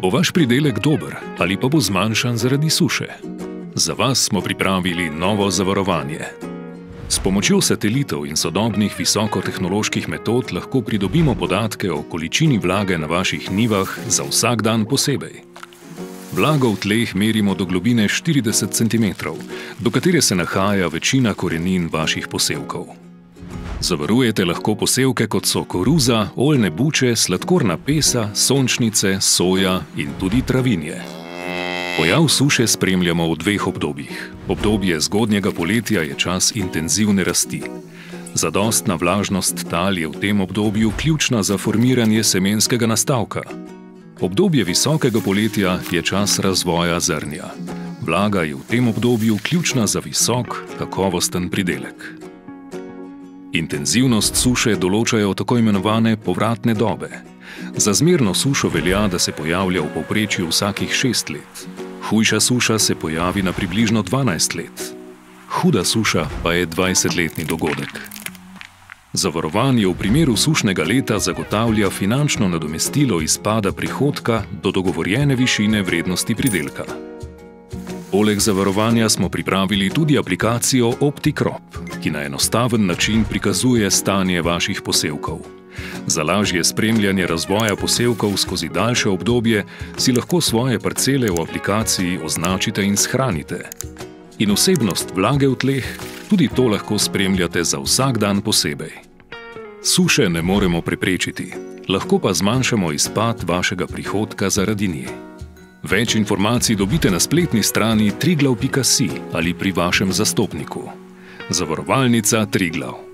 Bo vaš pridelek dober ali pa bo zmanjšan zaradi suše? Za vas smo pripravili novo zavarovanje. S pomočjo satelitov in sodobnih visokotehnoloških metod lahko pridobimo podatke o količini vlage na vaših njivah za vsak dan posebej. Vlago v tleh merimo do globine 40 cm, do katere se nahaja večina korenin vaših posevkov. Zavarujete lahko posevke, kot so koruza, oljne buče, sladkorna pesa, sončnice, soja in tudi travinje. Pojav suše spremljamo v dveh obdobjih. Obdobje zgodnjega poletja je čas intenzivne rasti. Zadostna vlažnost tal je v tem obdobju ključna za formiranje semenskega nastavka. Obdobje visokega poletja je čas razvoja zrnja. Vlaga je v tem obdobju ključna za visok, kakovosten pridelek. Intenzivnost suše določajo tako imenovane povratne dobe. Za zmerno sušo velja, da se pojavlja v povprečju vsakih 6 let. Hujša suša se pojavi na približno 12 let. Huda suša pa je 20-letni dogodek. Zavarovanje v primeru sušnega leta zagotavlja finančno nadomestilo izpada prihodka do dogovorjene višine vrednosti pridelka. Poleg zavarovanja smo pripravili tudi aplikacijo OptiCrop, ki na enostaven način prikazuje stanje vaših posevkov. Za lažje spremljanje razvoja posevkov skozi daljše obdobje si lahko svoje parcele v aplikaciji označite in shranite. In vsebnost vlage v tleh, tudi to lahko spremljate za vsak dan posebej. Suše ne moremo preprečiti, lahko pa zmanjšamo izpad vašega prihodka zaradi nje. Več informacij dobite na spletni strani triglav.si ali pri vašem zastopniku. Zavarovalnica Triglav.